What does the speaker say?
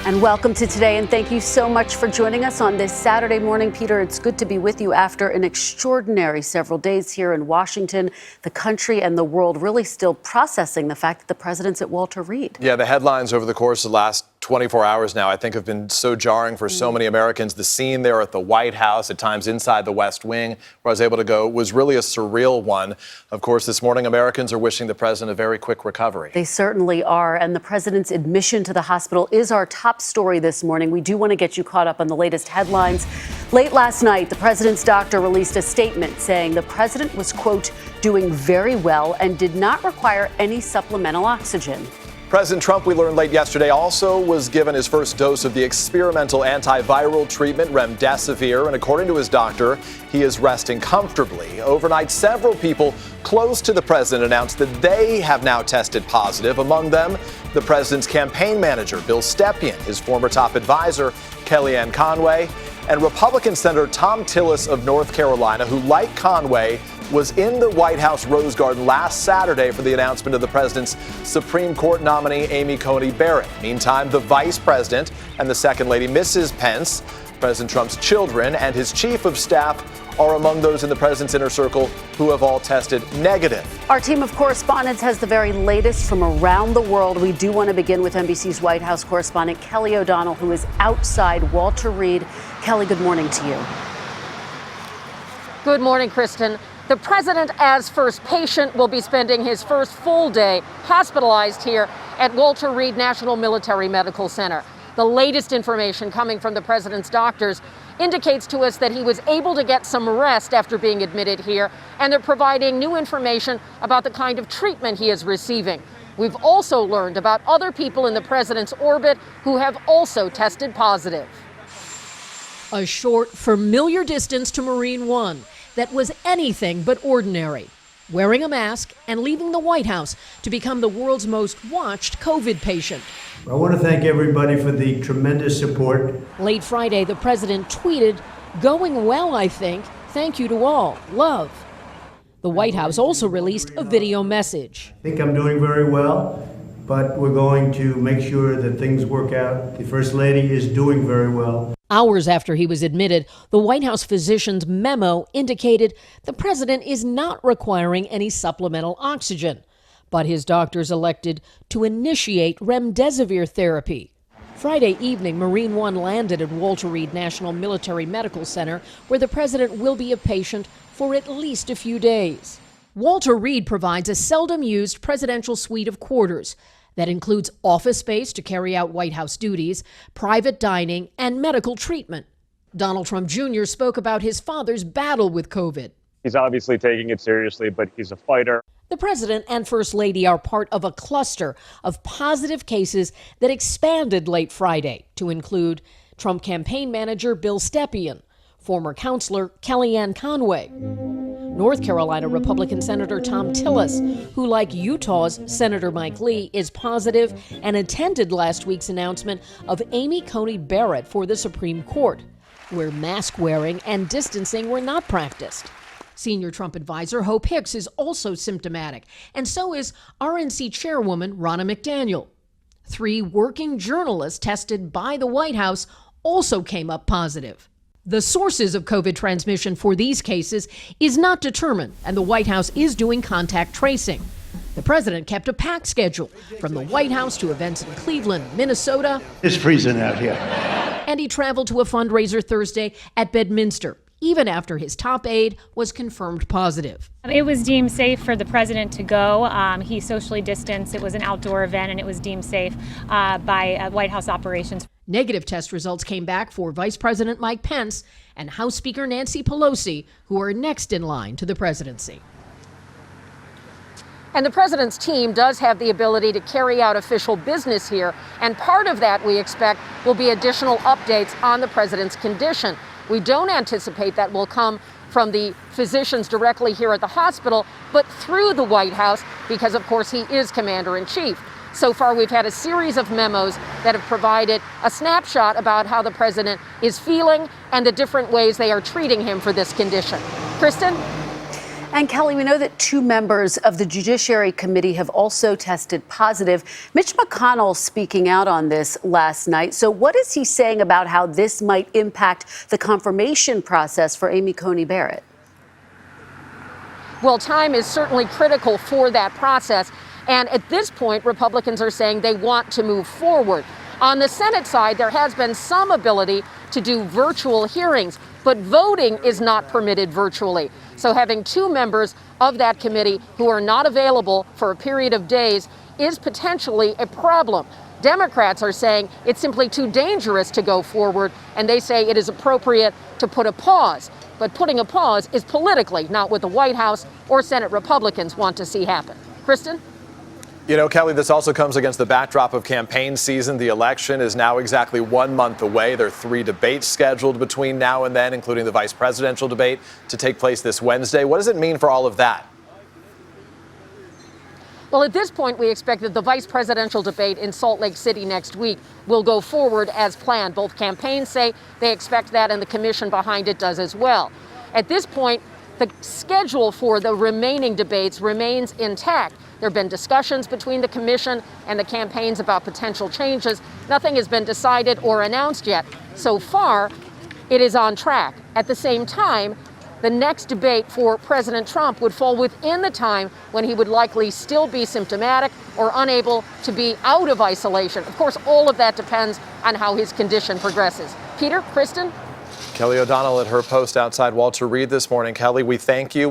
And welcome to Today, and thank you so much for joining us on this Saturday morning. Peter, it's good to be with you after an extraordinary several days here in Washington. The country and the world really still processing the fact that the president's at Walter Reed. Yeah, the headlines over the course of the last 24 hours now, I think, have been so jarring for so many Americans. The scene there at the White House, at times inside the West Wing, where I was able to go, was really a surreal one. Of course, this morning, Americans are wishing the president a very quick recovery. They certainly are. And the president's admission to the hospital is our top story this morning. We do want to get you caught up on the latest headlines. Late last night, the president's doctor released a statement saying the president was, quote, doing very well and did not require any supplemental oxygen. President Trump, we learned late yesterday, also was given his first dose of the experimental antiviral treatment Remdesivir, and according to his doctor, he is resting comfortably. Overnight, several people close to the president announced that they have now tested positive. Among them, the president's campaign manager, Bill Stepien, his former top advisor, Kellyanne Conway, and Republican Senator Thom Tillis of North Carolina, who, like Conway, was in the White House Rose Garden last Saturday for the announcement of the president's Supreme Court nominee, Amy Coney Barrett. Meantime, the vice president and the second lady, Mrs. Pence, President Trump's children, and his chief of staff are among those in the president's inner circle who have all tested negative. Our team of correspondents has the very latest from around the world. We do want to begin with NBC's White House correspondent Kelly O'Donnell, who is outside Walter Reed. Kelly, good morning to you. Good morning, Kristen. The president, as first patient, will be spending his first full day hospitalized here at Walter Reed National Military Medical Center. The latest information coming from the president's doctors indicates to us that he was able to get some rest after being admitted here, and they're providing new information about the kind of treatment he is receiving. We've also learned about other people in the president's orbit who have also tested positive. A short, familiar distance to Marine One that was anything but ordinary, wearing a mask and leaving the White House to become the world's most watched COVID patient. I want to thank everybody for the tremendous support. Late Friday, the president tweeted, "Going well, I think. Thank you to all. Love." The White House also released a video message. I think I'm doing very well, but we're going to make sure that things work out. The First Lady is doing very well. Hours after he was admitted, the White House physician's memo indicated the president is not requiring any supplemental oxygen, but his doctors elected to initiate Remdesivir therapy. Friday evening, Marine One landed at Walter Reed National Military Medical Center, where the president will be a patient for at least a few days. Walter Reed provides a seldom used presidential suite of quarters that includes office space to carry out White House duties, private dining, and medical treatment. Donald Trump Jr. spoke about his father's battle with COVID. He's obviously taking it seriously, but he's a fighter. The president and first lady are part of a cluster of positive cases that expanded late Friday to include Trump campaign manager Bill Stepien, former counselor Kellyanne Conway, North Carolina Republican Senator Thom Tillis, who, like Utah's Senator Mike Lee, is positive and attended last week's announcement of Amy Coney Barrett for the Supreme Court, where mask wearing and distancing were not practiced. Senior Trump advisor Hope Hicks is also symptomatic, and so is RNC chairwoman Ronna McDaniel. 3 working journalists tested by the White House also came up positive. The sources of COVID transmission for these cases is not determined, and the White House is doing contact tracing. The president kept a packed schedule, from the White House to events in Cleveland, Minnesota. It's freezing out here. And he traveled to a fundraiser Thursday at Bedminster, even after his top aide was confirmed positive. It was deemed safe for the president to go. He socially distanced. It was an outdoor event, and it was deemed safe by White House operations. Negative test results came back for Vice President Mike Pence and House Speaker Nancy Pelosi, who are next in line to the presidency. And the president's team does have the ability to carry out official business here, and part of that, we expect, will be additional updates on the president's condition. We don't anticipate that will come from the physicians directly here at the hospital, but through the White House, because, of course, he is commander-in-chief. So far, we've had a series of memos that have provided a snapshot about how the president is feeling and the different ways they are treating him for this condition. Kristen? And Kelly, we know that 2 members of the Judiciary Committee have also tested positive. Mitch McConnell speaking out on this last night. So what is he saying about how this might impact the confirmation process for Amy Coney Barrett? Well, time is certainly critical for that process. And at this point, Republicans are saying they want to move forward. On the Senate side, there has been some ability to do virtual hearings, but voting is not permitted virtually. So having 2 members of that committee who are not available for a period of days is potentially a problem. Democrats are saying it's simply too dangerous to go forward, and they say it is appropriate to put a pause. But putting a pause is politically not what the White House or Senate Republicans want to see happen. Kristen? You know, Kelly, this also comes against the backdrop of campaign season. The election is now exactly 1 month away. There are 3 debates scheduled between now and then, including the vice presidential debate to take place this Wednesday. What does it mean for all of that? Well, at this point, we expect that the vice presidential debate in Salt Lake City next week will go forward as planned. Both campaigns say they expect that, and the commission behind it does as well. At this point, the schedule for the remaining debates remains intact. There have been discussions between the commission and the campaigns about potential changes. Nothing has been decided or announced yet. So far, it is on track. At the same time, the next debate for President Trump would fall within the time when he would likely still be symptomatic or unable to be out of isolation. Of course, all of that depends on how his condition progresses. Peter, Kristen? Kelly O'Donnell at her post outside Walter Reed this morning. Kelly, we thank you.